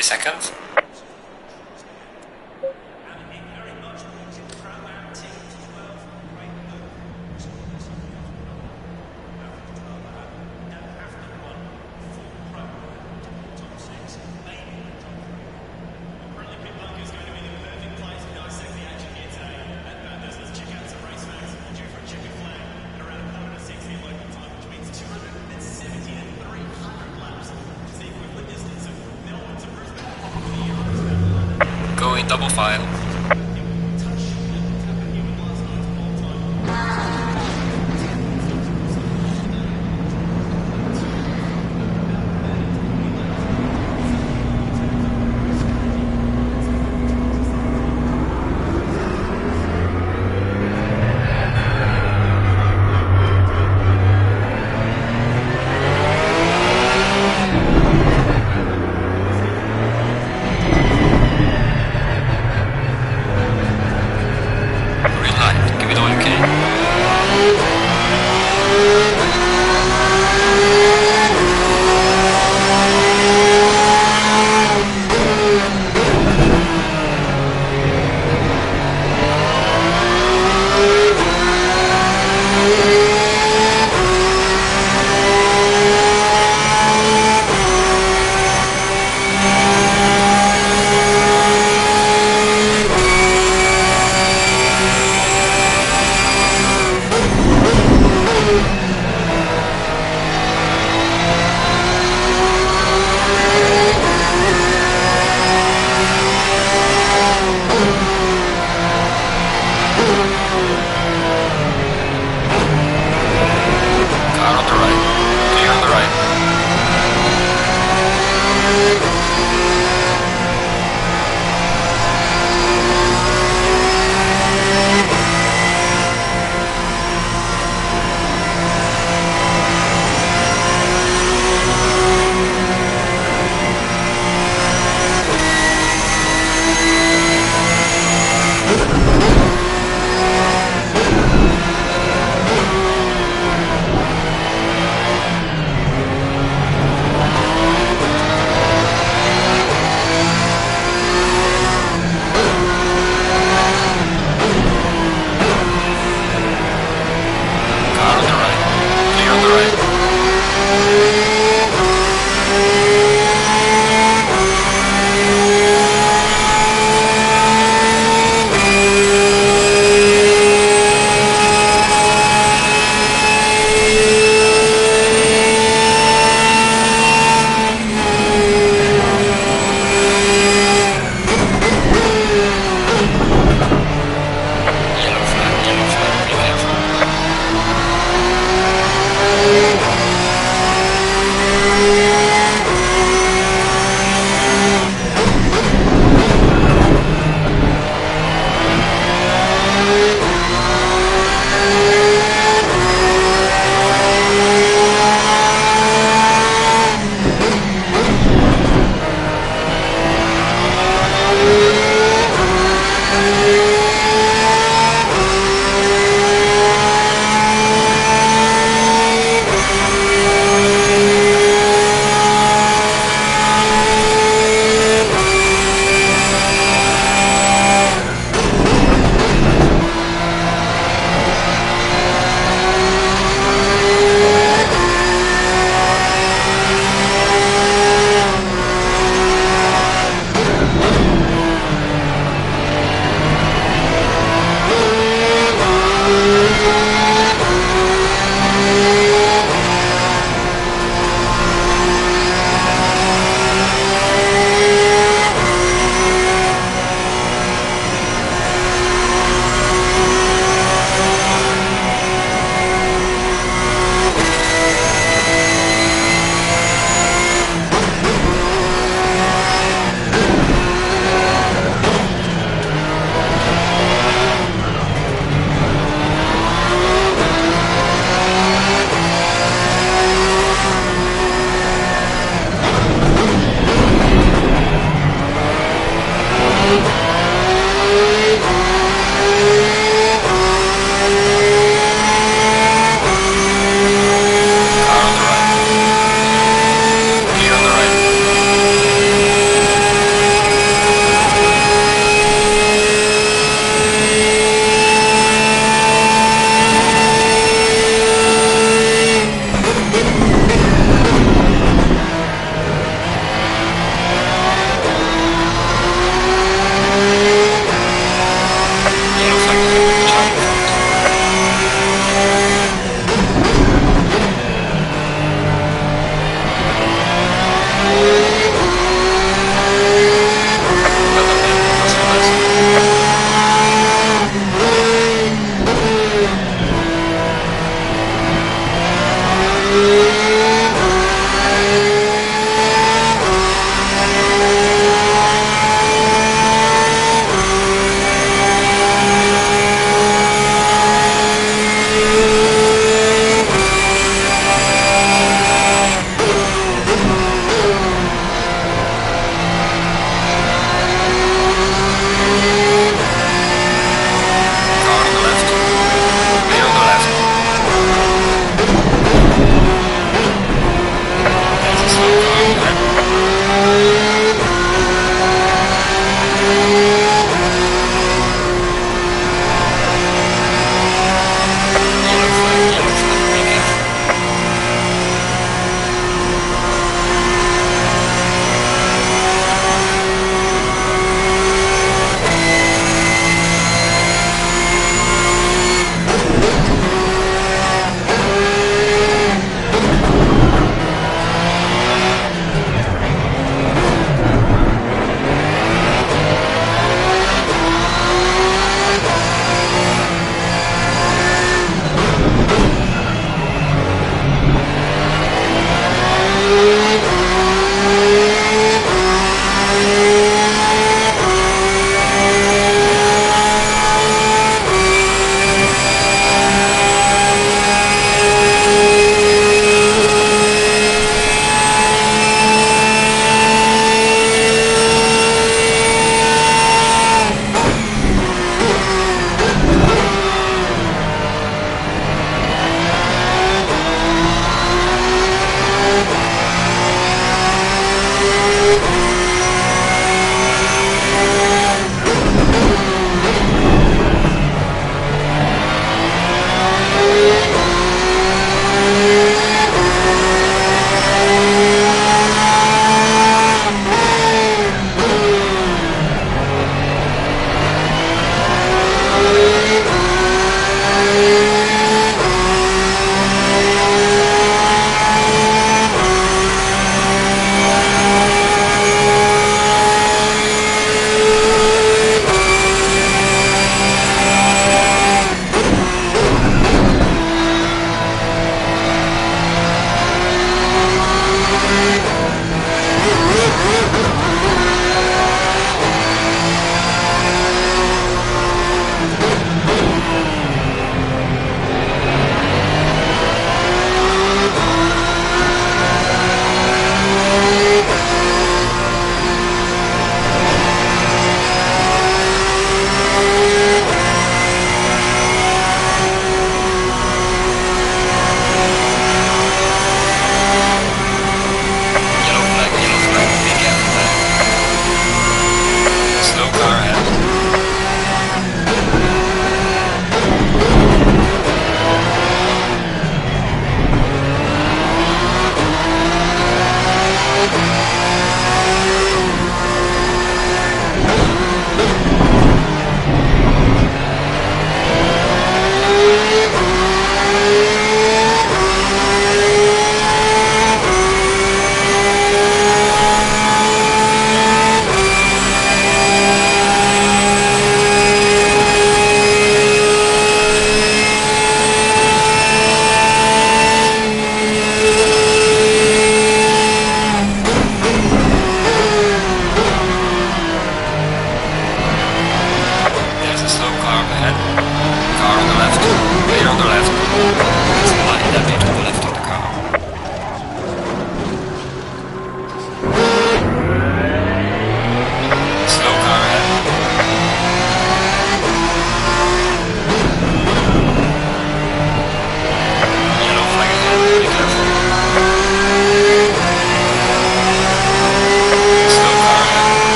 Seconds. Double file.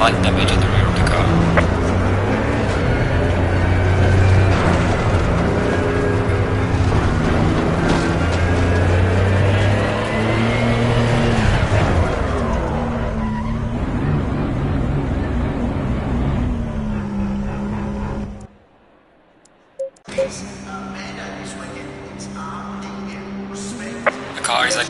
mild damage at the rear of the car. The car is like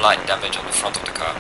light damage on the front of the car.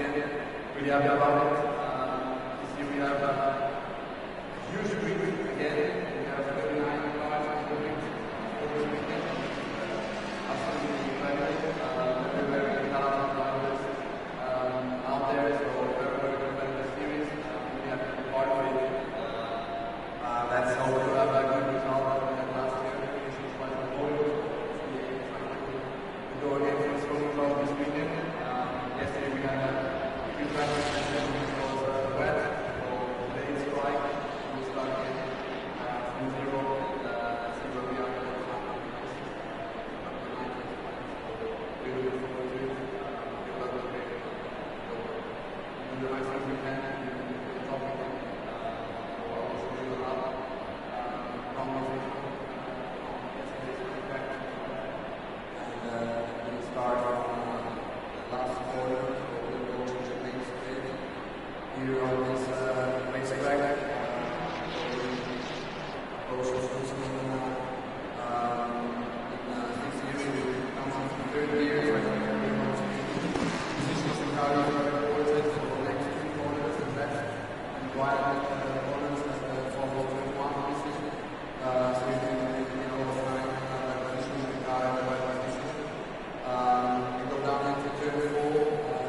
again. Really happy about it. This year we have a huge week again. We have 39 cars over this weekend. Absolutely incredible. Very talented drivers out there, so very competitive series. We have to be part of it. Let's hope to have a good result than last year. Finishing quite a podium. We go again for the swimming club this weekend. Yesterday we had a few practice sessions which was wet, so today it's dry. We'll start again from zero and see where we are for the final. Really looking forward to it. Good luck with it. Do the best things we can and do the top again. We'll also do a lot. And we start from the last quarter, so we'll go to the main stage here on this racetrack. Also, in 6 years, we come on to 30 years. Positions in car are reported for the next 3 corners and left and right corners as the Formula 21 position. So you can find positions in the car and the right position. We go down into turn 4,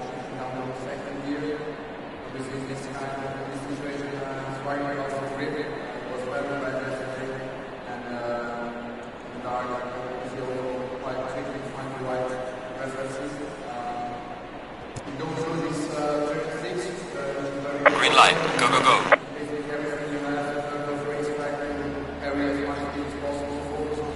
shifting down to the second gear. Obviously, this situation is quite out of grip. It was very bad yesterday, and in the dark, obviously, also quite tricky to find the right references. We go through this turn 6. Green light. Go, go, go. Basically, everything you have in terms of racetrack area as much as possible. Focus on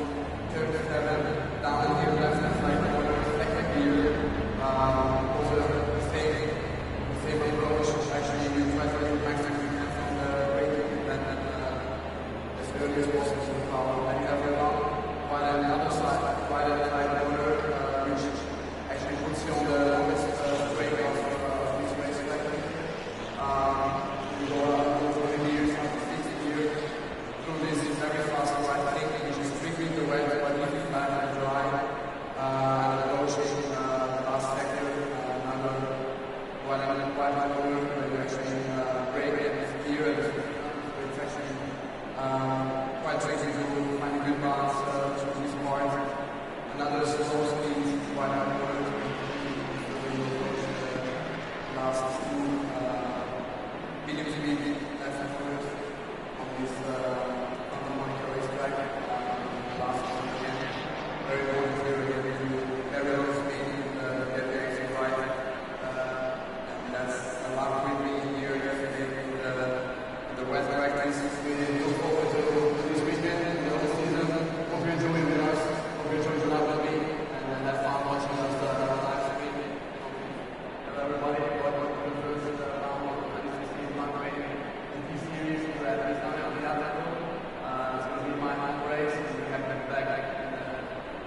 turn 7, down and here, left and right corner, second gear. Also, the same approach. Actually, you try to do maximum you can from the braking and as early as possible to the power. Then you have your arm, while on the other side, right at the right corner, which actually puts you on the longest break of this racetrack. You go over the gears, up to 60 gears. Through this very fast right thing, which is strictly the way by leaving flat and dry. Negotiating the last sector, another one on the right corner, where you actually brake and steer, and it's actually quite tricky to find a good balance through this part. Another slow speed, right on the corner, last 2 medium speed left and forward on this Santa Monica racetrack. Last one again, very important here again to very low speed get the exit right, and that's a lot with me here yesterday in the wet practice. We look forward to this weekend and the whole season. Hope you enjoy with us, hope you enjoy the with me, and have fun watching us live stream. Hello everybody, welcome to the first round of the 2016 Mountain GP series here at Assetto. It's going to be my home race. We have been back in the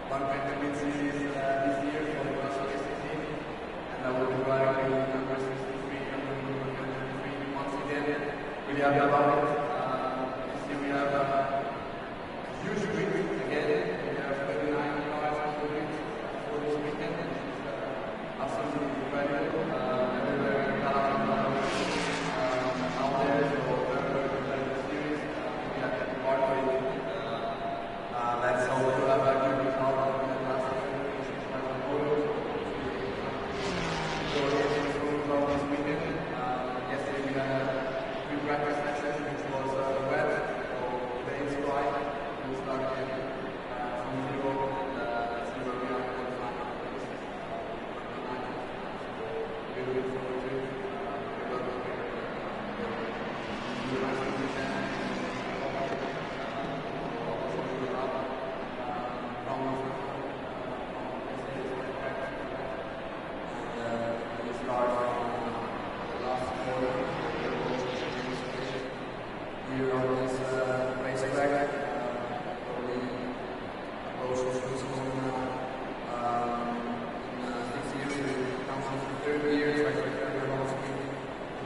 Mountain Win series this year for the Corsa ACC, and I will be riding number 63 and number 23 once again. Really happy about it. This year we have a huge week again. We have 39 cars for this weekend. Absolutely incredible. Very talented drivers out there, so very competitive series. We have to be part of it. Let's hope to have a good result than last year. Finishing quite a podium. So again for the swimming club this weekend. Yesterday we had a few practice sessions which was wet, so today it's dry. We'll start again from zero and see where we are for the final. Really looking forward to it. Good luck with it. Do the best things we can. Also do a lot. We start from the last quarter. Here on this racetrack, we also choose in 6 years, we come on to 30 years, the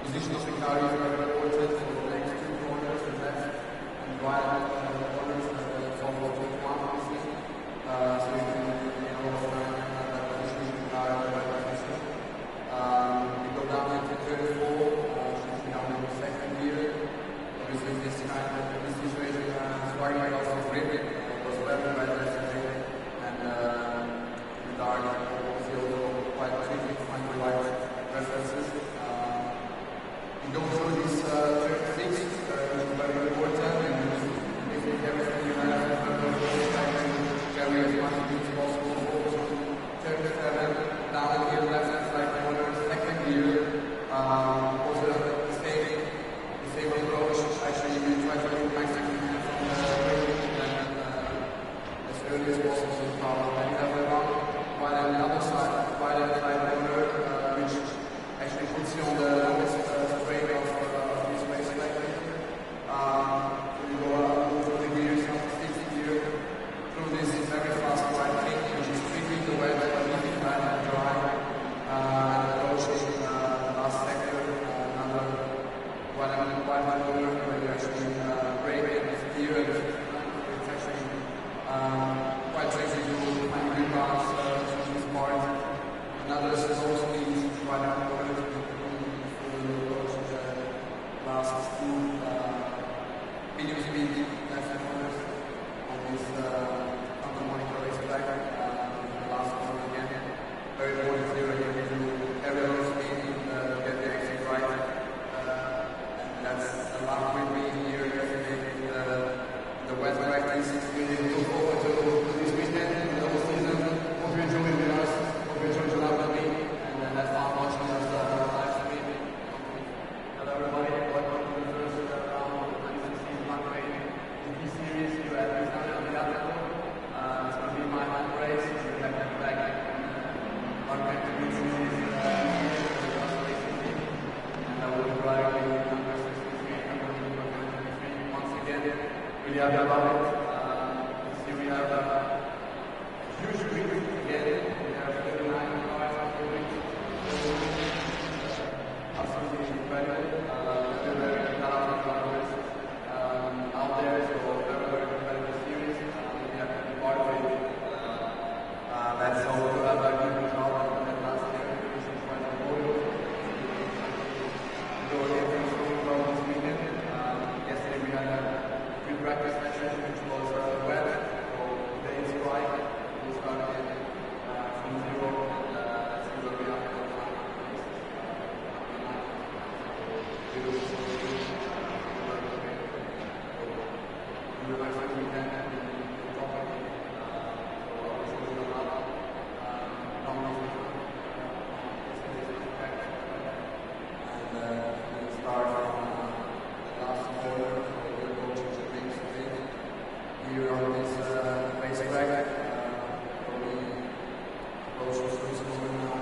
position of the car is very important for the next 2 corners, the left and right corners as the Formula 21 position. So you can find position in the car and the right position. We go down really happy about it. This year we have a huge week again. We have 39 cars per week. Absolutely incredible. We're very talented drivers out there, so very, very competitive series. We have to be part of it. Let's hope to have a good result than last year. This is quite a podium. Go again for the swimming club this weekend. Yesterday we had a good practice session, which was wet. So today is dry. We'll start again from zero and see where we are at the time. Do the maximum we can and top it. So I will show you a lot. And we'll start from the last corner. We'll go to the big straight here on this racetrack. We approach the first corner now.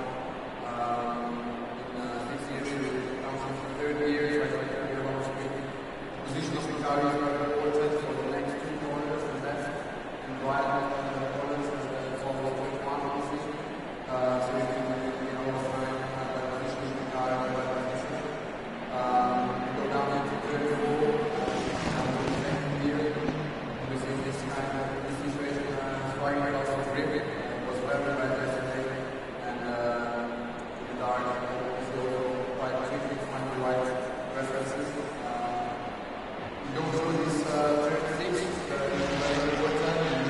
In 6 years, we come from the third year. So I think we're going to be position of the car is very important for the next two corners, the left and right corners, as for the point one, obviously. So you can all the time position the car in the right position. We go down into third and four, and the second gear. Obviously, this situation, flying across the grip was very bad yesterday, and in the dark, it's also quite tricky to find the right references. Go through this third six, very important, and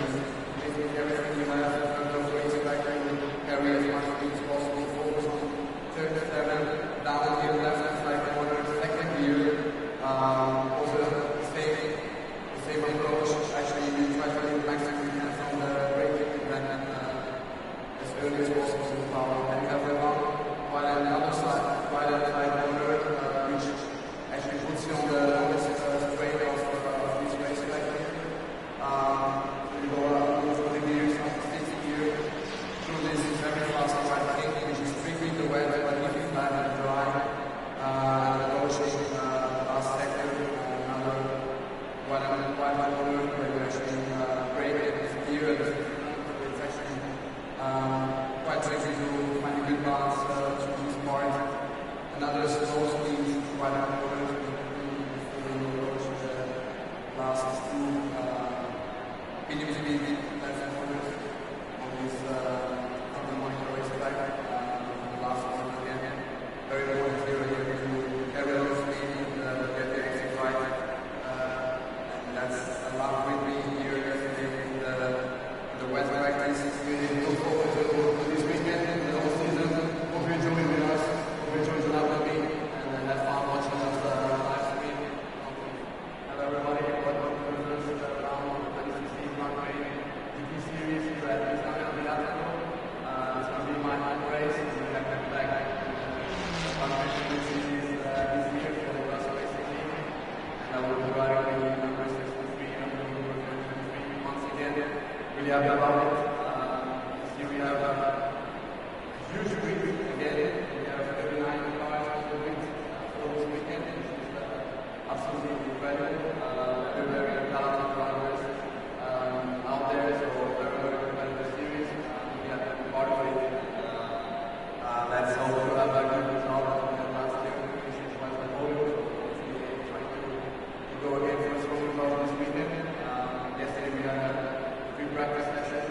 basically everything you have in terms of racetrack, carry as much speed as possible, focus on third, seven, down here, left and right corner, second gear. Also the same approach. Actually, you try to leave maximum you can from the braking and then as early as possible to the power. And you have the one while on the other side, right hand side corner, which actually puts you on the longest straight of this racetrack here. You go through the gears, from the sixth gear, through this very fast right kick, which is strictly the wet, but if you plan and dry, approaching last second, another 1.5 corner, where you actually brake it this gear, and it's actually quite tricky to find a good balance through this part. Another slow speed, right hand corner, last two medium speed left hand corners on this panorama racetrack. The last one again, very important here to carry on speed, get the exit right, and that's a lot with me here yesterday in the wet practice. We look forward to this weekend and the whole season. Hope you enjoy with us, hope you enjoy the lab with me, and have fun watching us live stream. Hello everybody, welcome to the first round of the 2016 Grand GP Series here at Assetto. It's going to be my home race, and we're going to come back to the Competizione series this year for the Corsa Racing League. And I will be riding the number 63 and number 23 once again. Really happy about it. This year we have a huge week again. We have 39 cars per week for this weekend, which is absolutely incredible. We're very talented drivers out there, so very, very competitive series. We have to be part of it. Let's hope to have a good result than last year. This is quite a podium, so hopefully trying to go again for the swimming club this weekend. Yesterday we had a free practice session.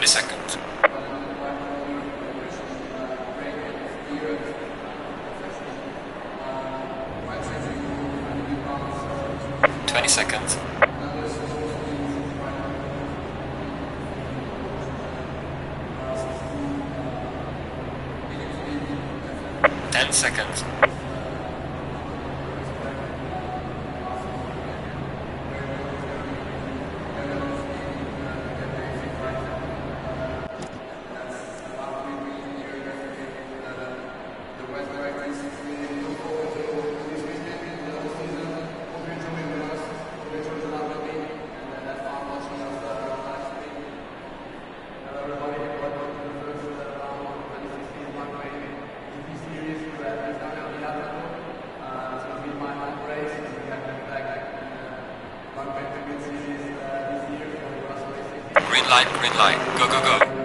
30 seconds. 20 seconds. 10 seconds. Green light, go, go, go.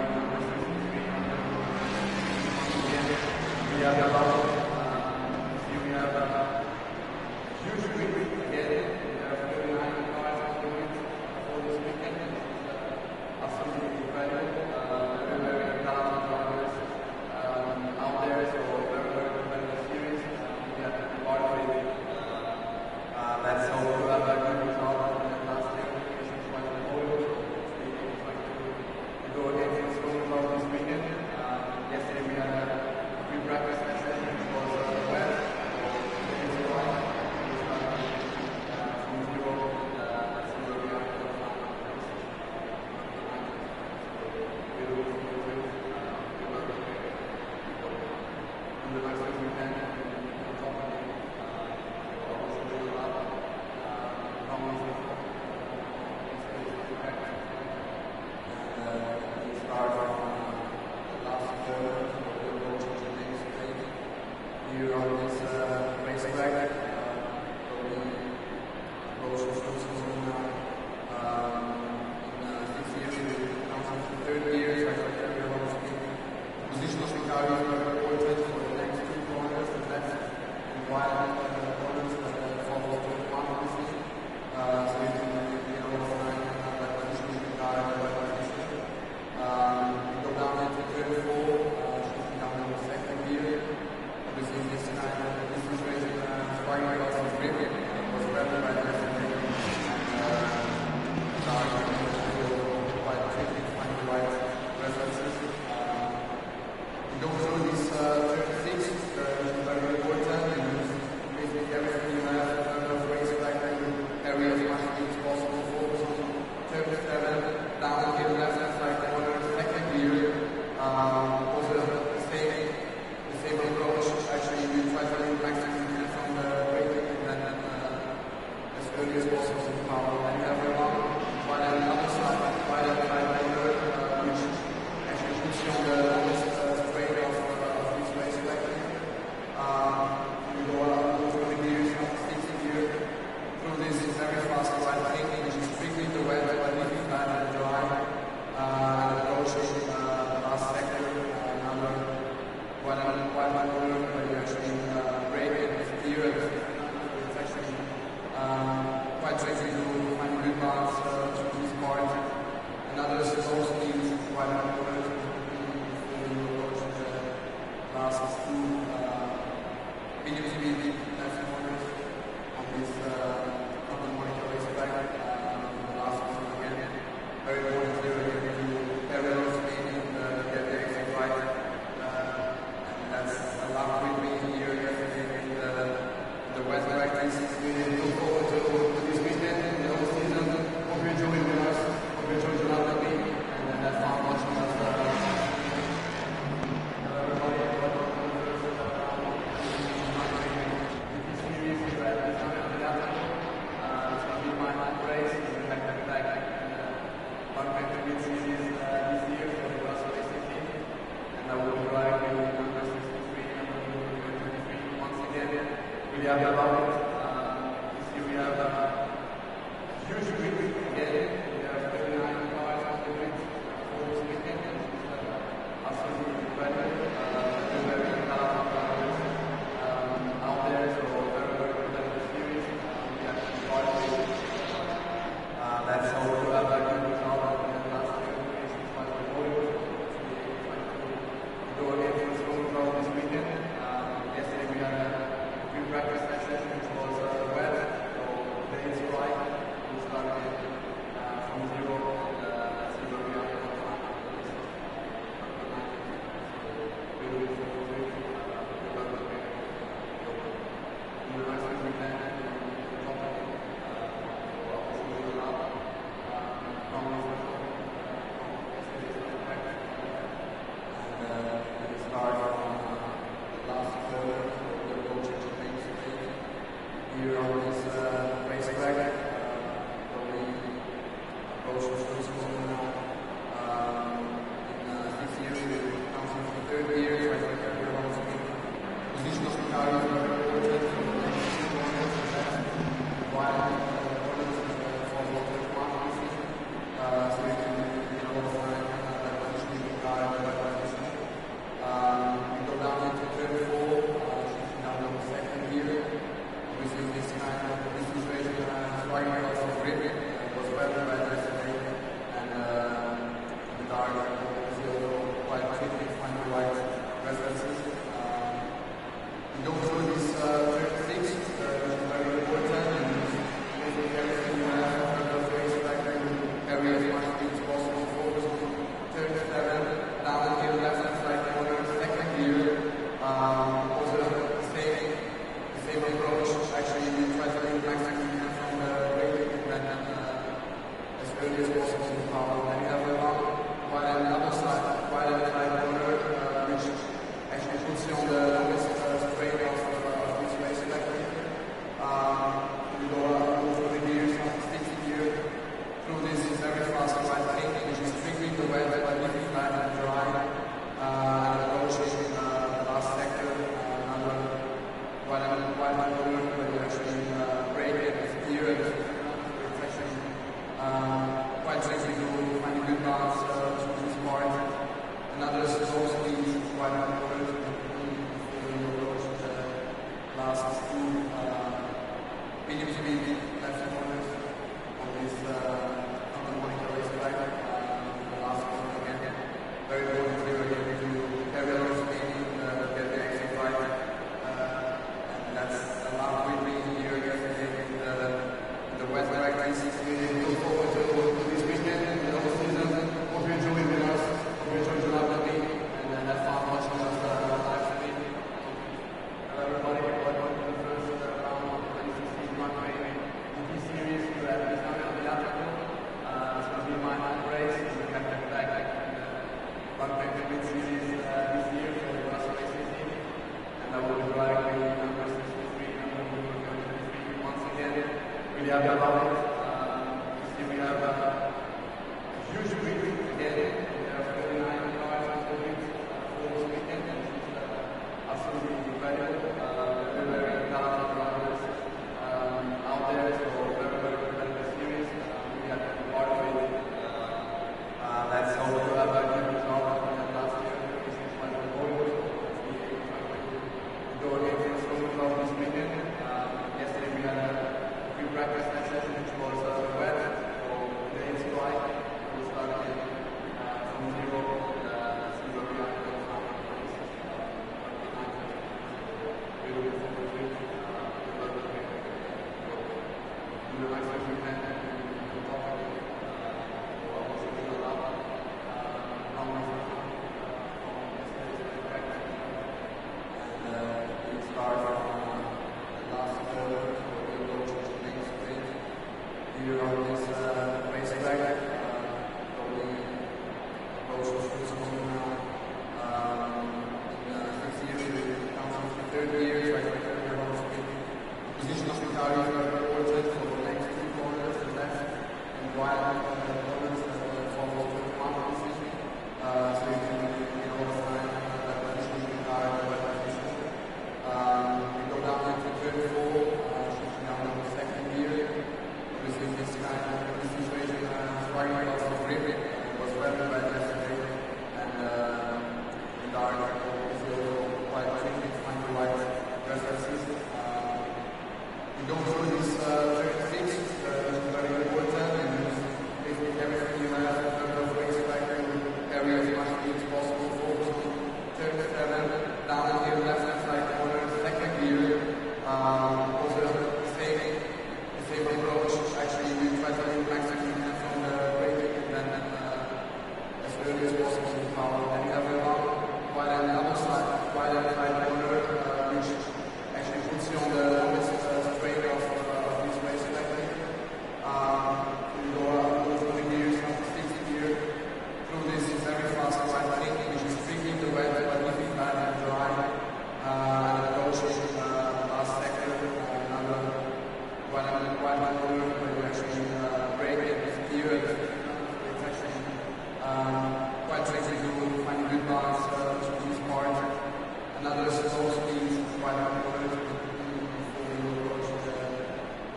This kind of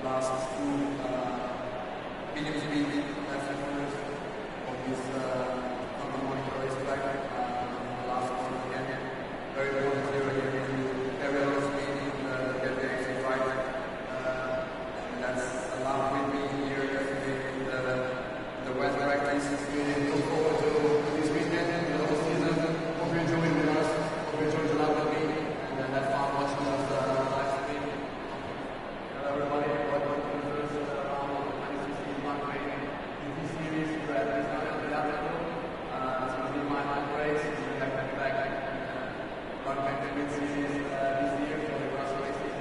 last two videos we did last corners of this Santa Monica racetrack. The last one again, very important to carry on speed, get the exit right. And that's a lot with me here yesterday in the wet practice. Really look forward to this weekend and the whole season. Hope you enjoy with us. Hope you enjoy the love with me and have fun watching us live stream. Hello everybody, welcome to the first round of the 2016 Mark Rating GT Series here at Assetto. It's going to be my home race. We have back Mark Rating Series this year for the Corsa ACC.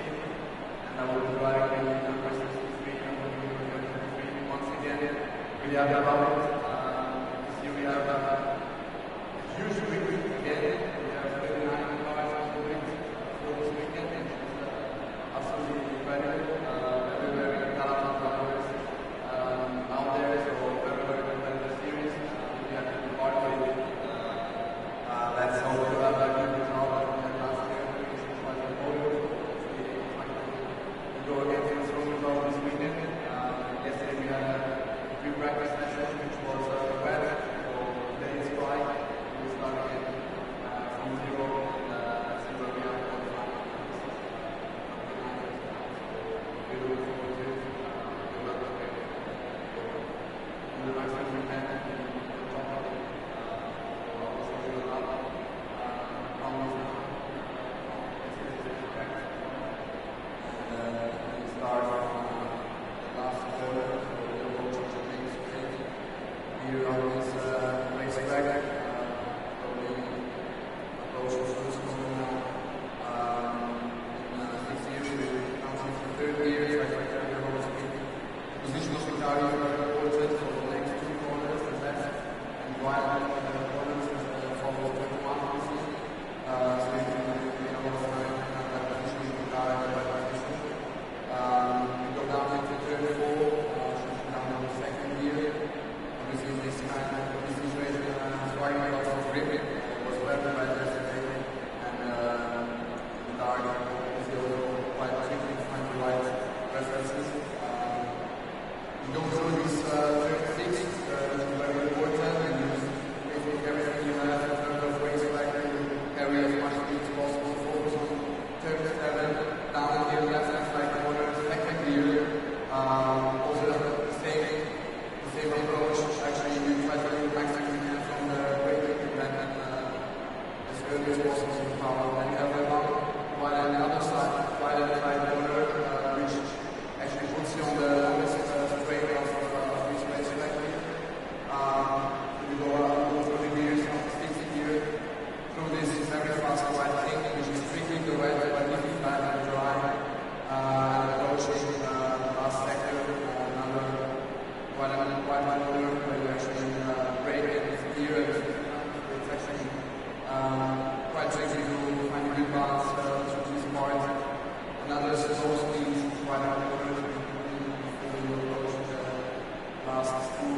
And I will be driving the number 63 and will be number 23 once again. We have about it. This year we have a huge week again. We have 39 cars on the week for this weekend. It's absolutely incredible. Very talented drivers out there, so very competitive series. We have to be part of it. Let's hope to have a good result from last year. This was a podium. We go against the strong result this weekend. Yesterday we had a few practice sessions, which was wet, so today is dry. We start again from zero and see where we are on the line. We look forward to it. Good luck with it. In the next one we can talk about it. We'll also do a lot of and start from the last quarter. Here on this racetrack, probably approach the first corner in 6 years. We're counting for 3rd year. Position of the car is very important for the next 2 corners, the left and right corners follow 21 pieces. So you can a lot of time positioning the car in the right position. We go down into 3rd and 4th, down on the 2nd gear. Obviously, this kind of situation starting out of grip was very bad yesterday, and the car is also quite quickly to find the right references. We go through this 36, which is very important, and you basically everything you have in terms of racetrack, you carry as much speed as possible, focus on 37, down here, left and side corner, 2nd gear, also the same approach. Actually, we try to do maximum from the braking to that as early as possible to power. Then you have the while on the other side, right at the side corner, which actually puts you on the straight of this race directly. We go through the gears from the 60 gear through this very fast right thing, which is tricky the right by lifting back and dry, approaching the last sector, another quite maneuver where you actually brake and steer it. It's actually quite tricky to find a good balance through this part. Another slow speed, quite maneuver before you approach the last 2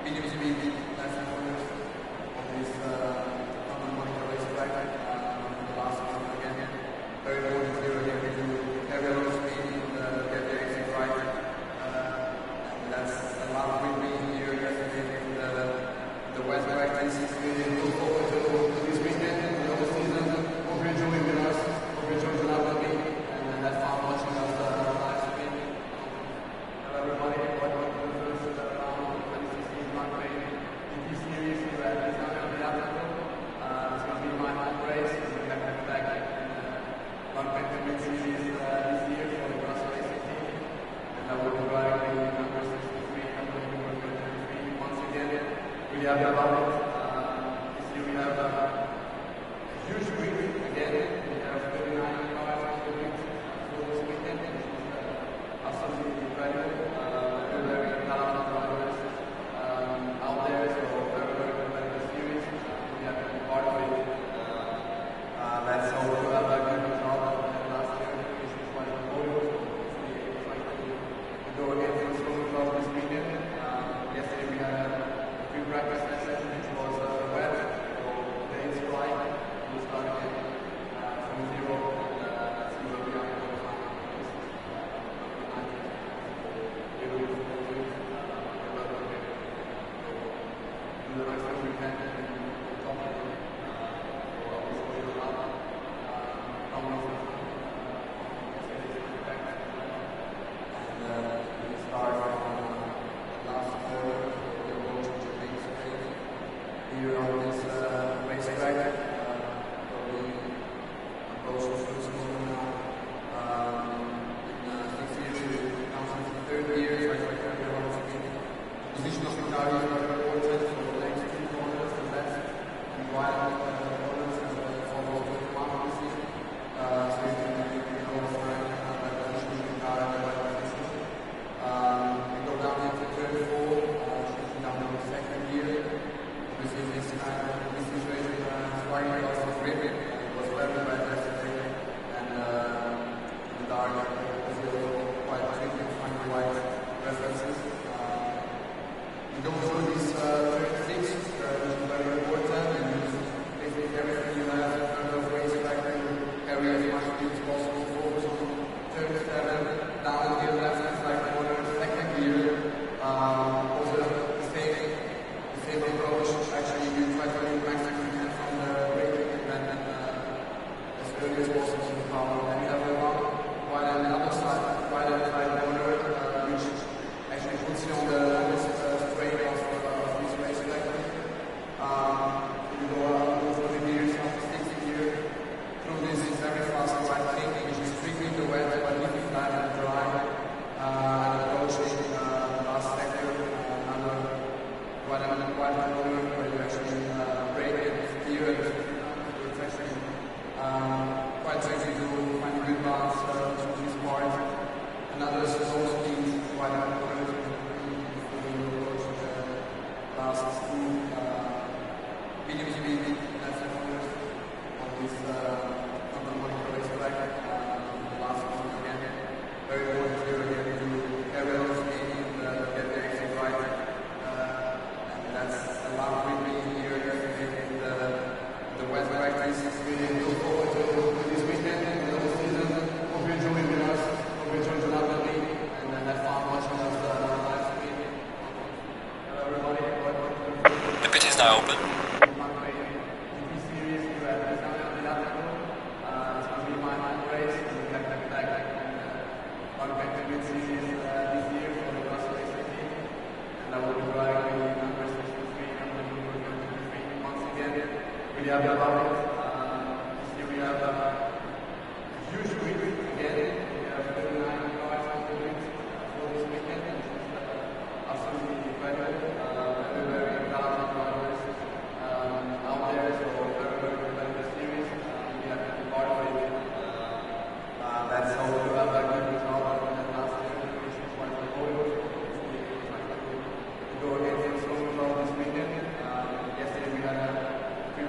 medium speed left corners of this Santa Monica racetrack. The last one again, very important here again to carry on speed, get the exit right. That's a lot with me here yesterday in the wet practice. Really look forward to this weekend and the whole season. Hope you enjoy with us. Hope you enjoy the love with me and have fun watching us live stream. Hello everybody, welcome to the first round of the 2016 Mark Rating GT Series here at Assetto. It's going to be my home race. We have back Mark Rating Series this year for the Corsa ACC. And I will be driving the number 63 and will be number 23 once again. We have about it. This year we have a huge week again. We have 39 cars on the week for this weekend. It's absolutely incredible. Very talented drivers out there, so very competitive series. We have to be part of it. Let's hope to have a good result from last year. This was a podium. Go against the strong result this weekend. Yesterday we had a few practice sessions, which position of the car is very important for the next two corners and left and right corners and follow the one position. So you can always find the position of the car and the right position. We go down into turn 4, shifting down to the second gear. Obviously this situation quite a lot of grip. It was very bad yesterday and the dark was quite tricky to find the right references. We go through this turn 6, which is very important, and use basically everything you have in terms of race factor, carry as much speed as possible, focus on turn 7, down gear left and right corner, second gear. Also the same approach, actually you try to remove maximum you can from the braking and then as early as possible to the power. Then you have a one, while on the other side, right hand side corner, which actually puts you on the longest straight of this race selector. You go through the gears of the 60 gear. Through this is very fast right thing, which is strictly the wet but leaving flat and dry. And approaching the last sector, another right hand corner where you actually brake and steer and it's actually quite tricky to find a good balance to this part. Another slow speed right hand corner before you approach the last two medium speed left hand corners on this fundamental race track. The last one again, very important here again to carry on speed and get the exit right. And that's a lot of gripping here in the wet practice. We look forward to this weekend and the whole season. Hope you enjoy with us. Hope you enjoy the London League and have fun watching us live stream. Hello everybody. The pit is now open. We have about it. This year we have a huge week again. We have 39 cars on the week for this weekend. It's absolutely incredible. Very proud of drivers out there. So very competitive series. We have been part of it. That's how we have a good result from that last year, which is quite important. We go against the strong result this weekend. Yesterday we had a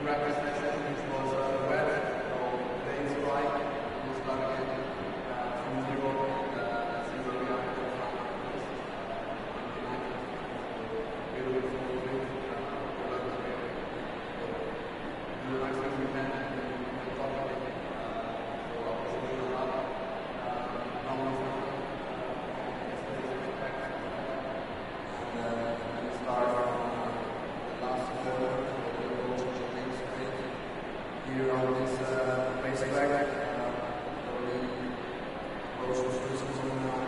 practice session which was wet, so they strike, we start again from zero and see where we are in the final. Do the maximum we can and then top of it. So obviously a lot yesterday's impact. And we start the last quarter. Here on this race track, we close to season now.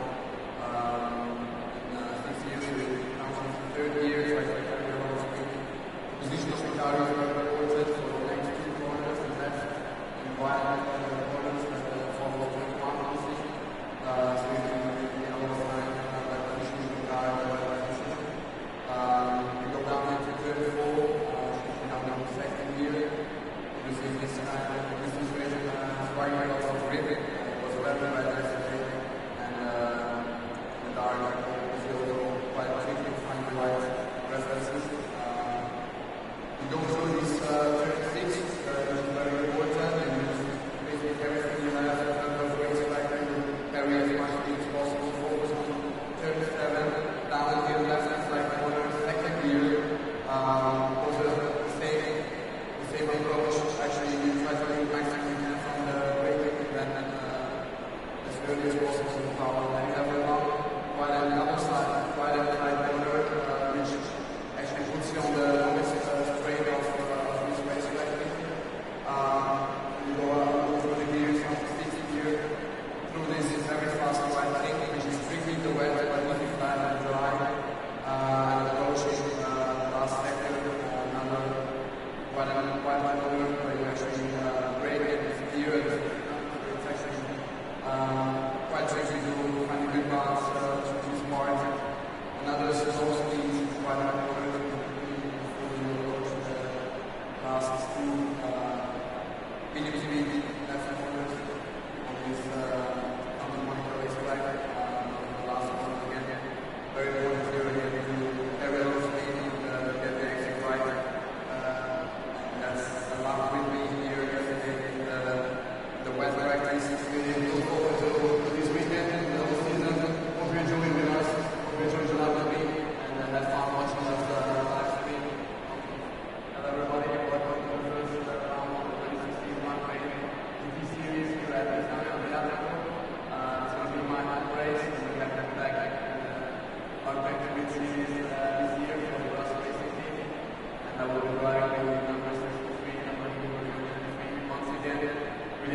This year we come on the third year, so I think the position of the car is very important for the next two corners and left and right corners that follow the one position. So you can always find the position of the car and the right position. We go down into turn 4, shifting down to the second gear. This situation quite a lot of grip. It was very bad yesterday and the dark was quite tricky to find the right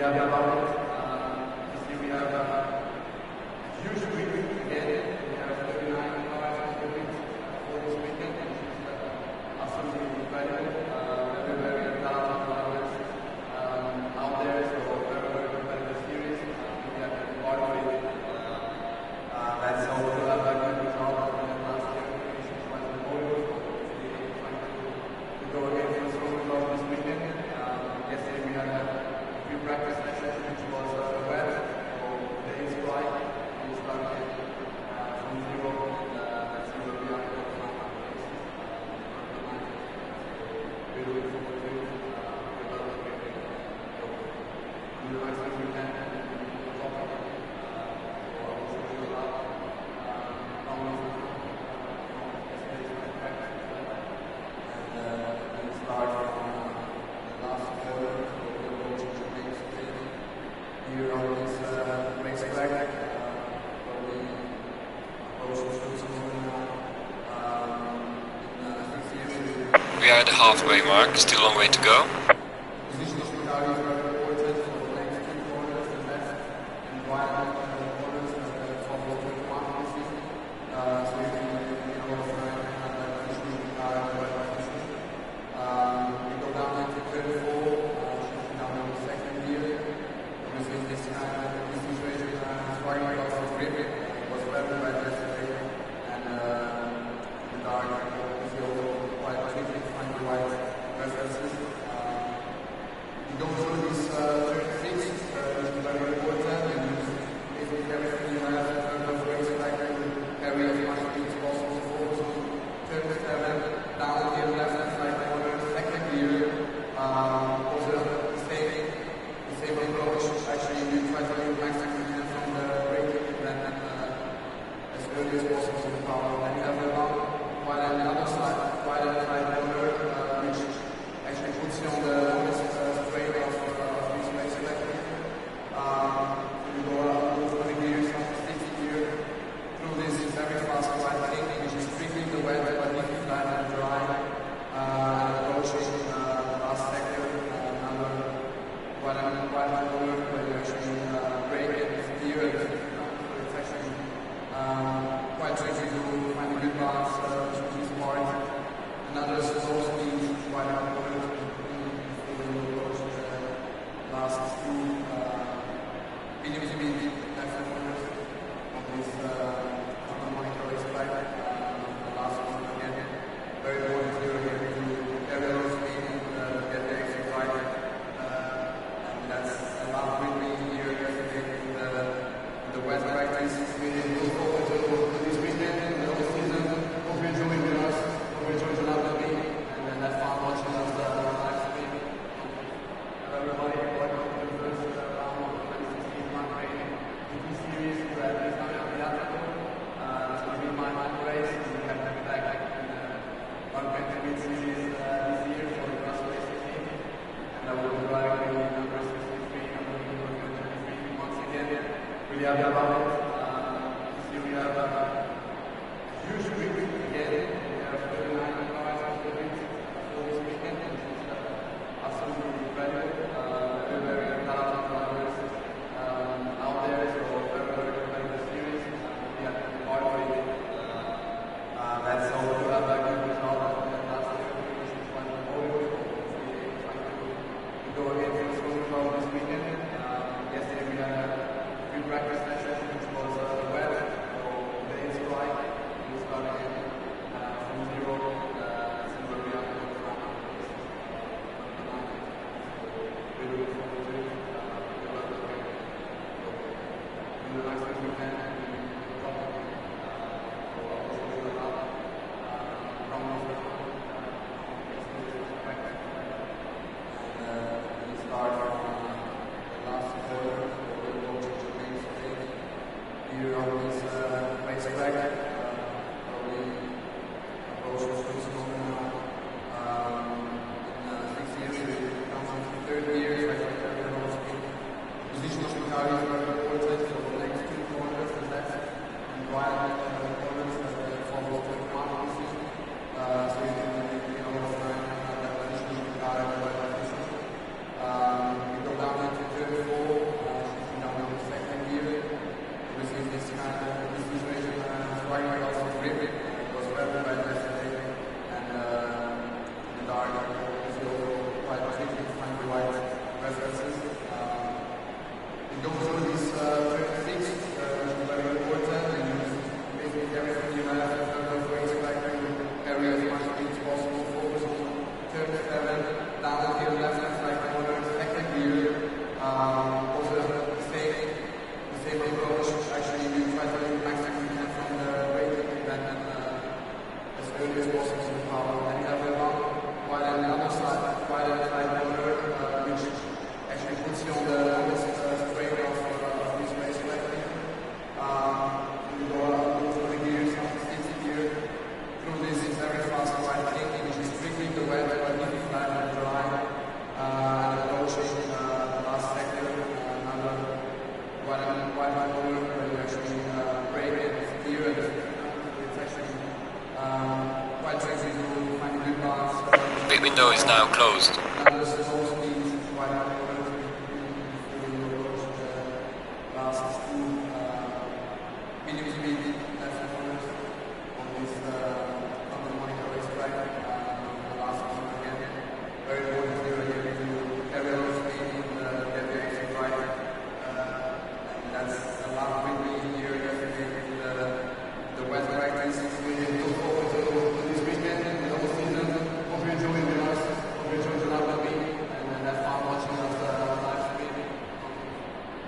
have the bucket. This year we have a huge week again. We have 39 cars for this weekend, which is absolutely incredible. Very talented drivers out there, so very competitive series. We have been part of it. Let's hope to have a good result in the last year. Which was the podium. Trying to go again for a strong result this weekend. Yesterday we had a few practice sessions, which was wet, so today is dry. We started from zero. Let's see where we are in the final race. We're looking forward to developing everything. So, do the maximum we can and top of it. So I will show you a lot. Yesterday's my practice. And we start from the last quarter. Here on this racetrack, probably close to Switzerland in 6 years. We are at the halfway mark, still a long way to go. Position of the car is very important, so the next two corners, the left and right corners, follow the one position. So you can go for position of the car in the right position. We go down into 34, shifting down in the second gear. Using this situation, starting off with grip, was very bad yesterday, and the dark is also quite tricky to find the right references. You go through these 36, this is very important, and basically everything you have in terms of racetrack, carry as much speed as possible forward. So 37, down here, left side corner, second gear, also the same approach. Actually, you try to use maximum from the braking and then as early as possible to the power. Then you have the long while on the other side, while on the right corner, which actually puts you on the longest straight of this race electric. You go up to 20 gears, 60 gears through this very fast right which is strictly the wet, but if you time and dry, approaching the last sector, another while I'm corner, where you actually brake and steer and so it's actually quite tricky to find a good balance between these parts. Another slow speed while I'm corner before you approach the last two medium speed left corners on this panorama racetrack. The last one again, very important here again to carry low speed and get the exit right. That's a lot with me here yesterday in the wet practice. We look forward to this weekend and the whole season. Hope you enjoy with us. Hope you enjoy the love with me and have fun watching us live stream. Hello everybody, welcome to the first round of the 2016 Grand Prix GP Series here at the Assetto. It's going to be my race. We have to be back in the Grand Prix Series this year for the Corsa race 16. And I will be driving number 63, number 23 once again. Really happy about it. This year we have a huge week again. We have 39 cars for this weekend, which is absolutely incredible. Very talented drivers out there, so very competitive series. We have been part of it. Let's hope to have a good result in the last year, which is one of the podium. We go again for a strong result this weekend. Yesterday we had a few practice sessions, which was wet, so today is dry. We start again from zero, see where we are in the final race. We're looking forward to developing everything. So, do the maximum we can and top of it. So I will show you a lot from the practice. We start from the last quarter, so we'll go to the main stage here on this racetrack. Probably approach to Switzerland in 6 years. We come on to 30 years, very low speed. Position of the car is very important, so the next two corners, the left and right corners, follow the one position. So you can always find that position of the car in the right position. We go down into 34. inspiring but also grip. It was well by yesterday, and the dark is also quite tricky to find the right references. We go through these 36, which is very important, and basically everything you have in terms of race factor areas as much as possible. Focus on turn 7, downhill left-hand side corner, second gear. Also the same approach. Actually, you try to do maximum you can from the braking, then as early as possible to power. Then you have the one, while on the other side, while on the side corner, which actually puts you on the longest straight of this race collecting. You go through the gears, 60 gear. Through this is very fast right thinking, which is strictly the wet, but if you flat and dry, and approaching the last sector, another while corner, where you actually brake and steer, and it's actually quite tricky to find a good balance. Pit window is now closed. And this is also means while corner, before you approach the last two medium speed left corners on this Santa Monica racetrack. The last one again, very important here to carry a lot of speed in get the exit right. And that's a lot with me here yesterday with the wet practice. We look forward to this weekend and the whole season. Hope you enjoy with us. Hope you enjoy the lap with me and have fun watching us live stream.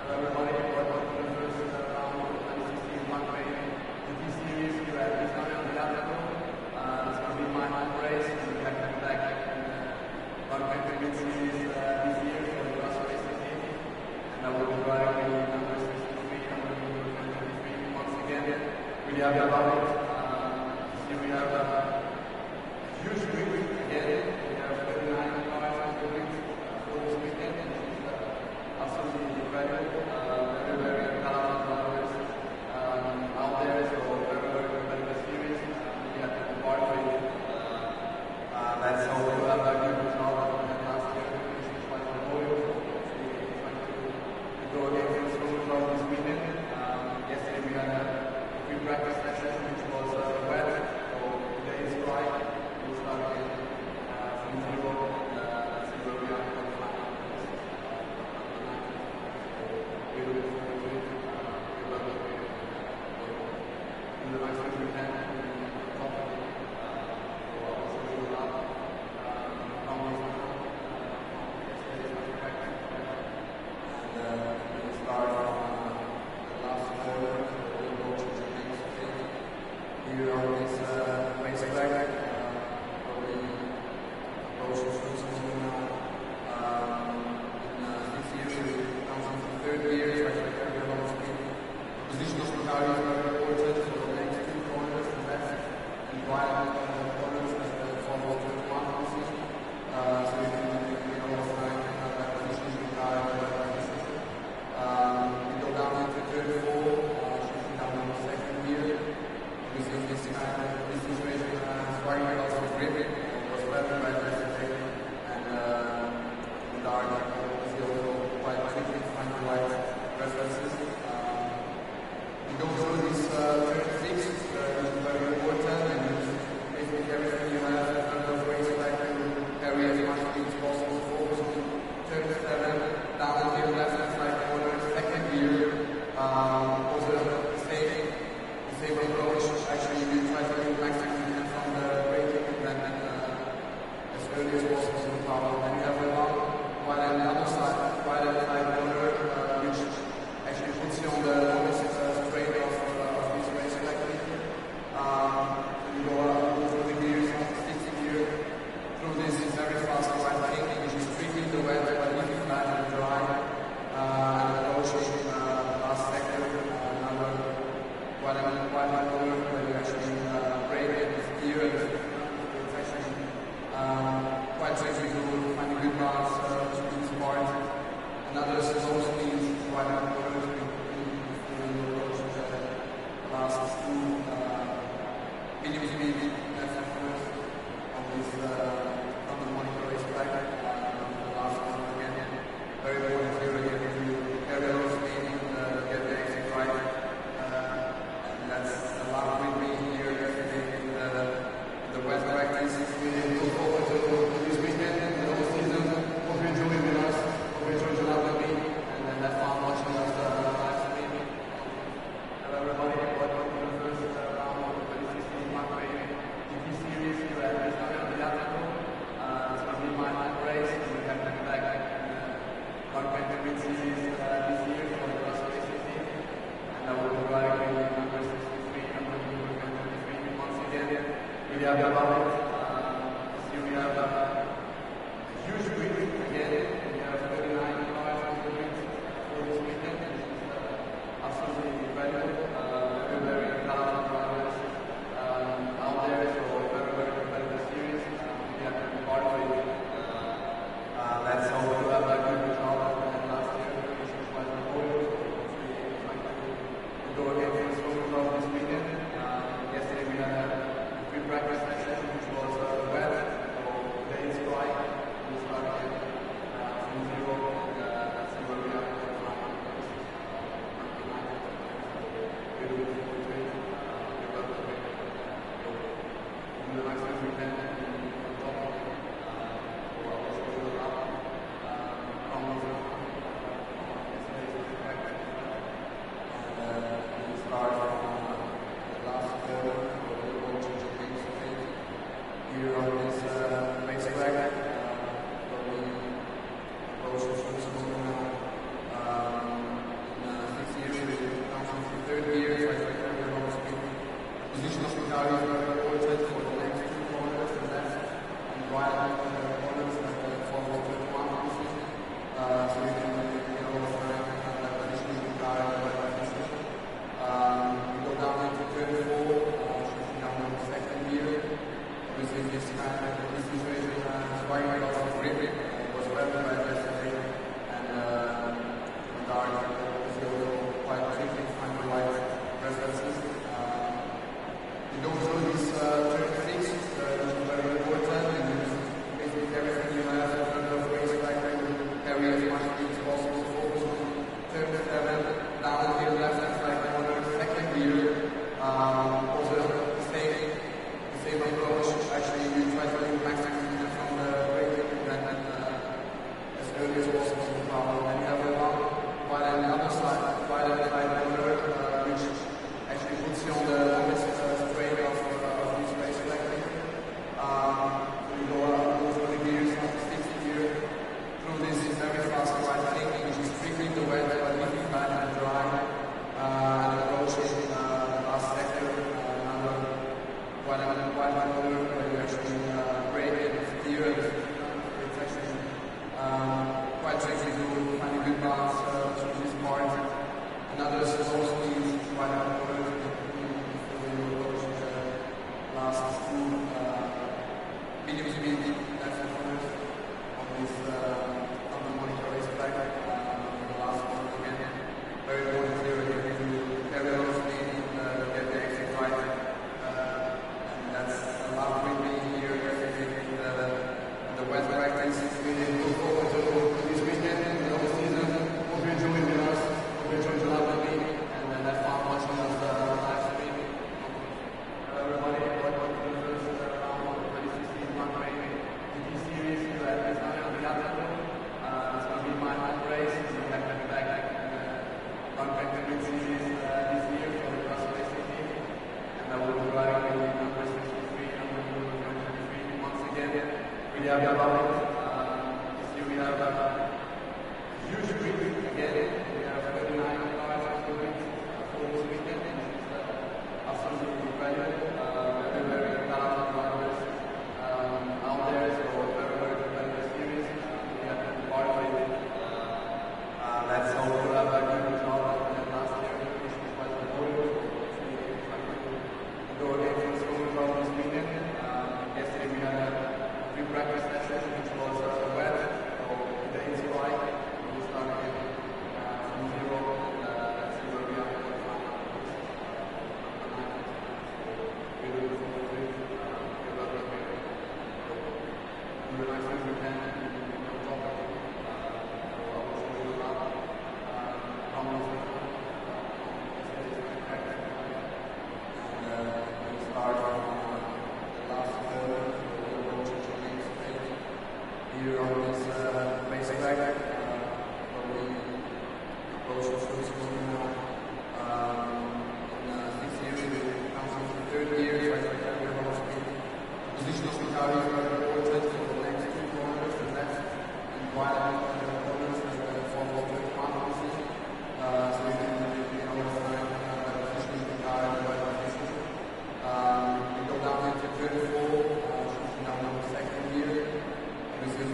Everybody, welcome to the first round of the 2016 Monday GT Series here at Assetto. It's going to be my home race, and we have come back in the Mid-Series this year for the Corsa racing team. And I will be driving the number 63, number 23 once again. Really happy about it. Here we have a huge week again. We have 39 cars for this weekend, and it's absolutely incredible. Very, very talented drivers out there, so very, very competitive series. We have to part with it. That's how we have a good result from that last year. It's quite a loyal. We're trying to go against the schools of this weekend. Yesterday we had a free practice session, which was wet, so today is dry. We'll start again from zero and see where we are in the final. We look forward to it. We love it. In the maximum we can, top of it. So I will show you a lot. And we'll start from the last corner. We'll go to the next pit. Here on this racetrack, where we approach the first zone now. In this year, we come from the third gear, so actually carry a lot of speed. Position of the car is very important, so the next two corners, the left and right corners, as the follow to the one position. So you can almost find position of the car in the right position. We go down into third four, shifting down in the second gear. Using this situation, inspiring but also grip. It was well by yesterday, and the dark is also quite tricky to find the right references. We go through these 36, which is very important, and basically everything you have in terms of race factor area as much as possible. Focus on turn 7, downhill left-hand side corner, second gear. Also the same approach. Actually, you try to do maximum you can from the braking, then as early as possible to power. Then you have the one, while on the other side, while on the side corner, which actually puts you on the longest straight of this race collecting. You go through the gears, 60 gear. Through this is very fast right thinking, which is strictly the wet, but if you flat and dry, and approaching the last sector, another while on the corner, where you actually brake and steer, and it's actually quite tricky to find a good balance between this part. Another slow speed while on the corner, we approach the last two medium speed left corners on this Santa Monica racetrack. The last one again, very important here again to carry a lot of speed and get the exit right. And that's a lot with me really happy about it. Here we have a huge week again. We have 39 cars on the grid for this weekend. It's absolutely incredible. Very, very proud of drivers out there. So very, very competitive series. We have to be part of it. Let's hope to have a good result than last year. This is quite a goal. We'll go again for a strong result this weekend. Yesterday we had a pre-practice session which was wet, so today is dry. We'll start again from zero and see where we are. Really looking forward to it. We're well prepared. We'll do the maximum we can and on top of it. We'll also do a lot. Yesterday's pre-practice. And we'll start from the last quarter. Here on this racetrack, probably close to Switzerland in 6 years, it comes from the third year, so I think we're going to be position of the car is very important for the next 2 corners, the left and right corners that follow the one position, so we can get all the time positioning the car in the right position. We go down into turn 4, should be down in the second gear. Obviously, this situation is quite a lot of grip. It was well by yesterday, and Dart is also quite tricky to find the right references. You don't know this turn 6, which is very important, and basically everything you have in terms of race track, you carry as much as possible, focus on turn 7, down until left and right corner, second gear. Also, the same approach. Actually, you try to do maximum from the braking and as early as possible to the power. And you have a one while on the other side, while on the side corner, which actually puts you on the longest straight of this race collecting. You go over the gears, from the 60 gear, through this very fast right thing, which is trickling the wet, but leaving bad and dry, and approaching the last sector, while on the wide corner, where you actually brake and steer, it's actually quite tricky to find a good balance through this part. Another slow speed, quite a lot before you approach the last 2 medium speed left corners on this Santa Monica racetrack. The last one again, very important here to carry a lot of speed and get the exit right. That's a lot with me here in the wet practice. Really look forward to this weekend and the whole season. Hope you enjoy with us. Hope you enjoy the love with me and have fun watching us live stream. Everybody, welcome to the first round of the 2016 Monday GT Series here at Assetto. It's going to be my home race. We're back to the series this year for the Corsa racing team. And I will be riding with number 63 and number 23 once again. Really happy about it. This year we have a huge grid again. We have 39 cars on the grid for this weekend. It's absolutely incredible. Very, very talented drivers out there. So very, very competitive series. We have to be part of it. Let's hope to have a good result than last year. This is quite a goal. Go again for a strong result this weekend. Yesterday we had a pre-practice session which was wet, so today is dry. We'll start again from zero and see where we are for the final. Really looking forward to it. We're well prepared. Do the maximum we can on top of it. We'll also do a lot. Start from the last quarter, we'll go to the main stage. Here on this racetrack, probably close to Switzerland in 6 years, it comes from the third year, so I think we're going to be position of the car is very important for the next 2 corners, the left and right corners that follow the one position, so we can be on the time positioning the car in the right position. We go down into turn 4.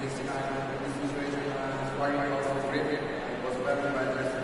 this situation, sparring was great. It was better by the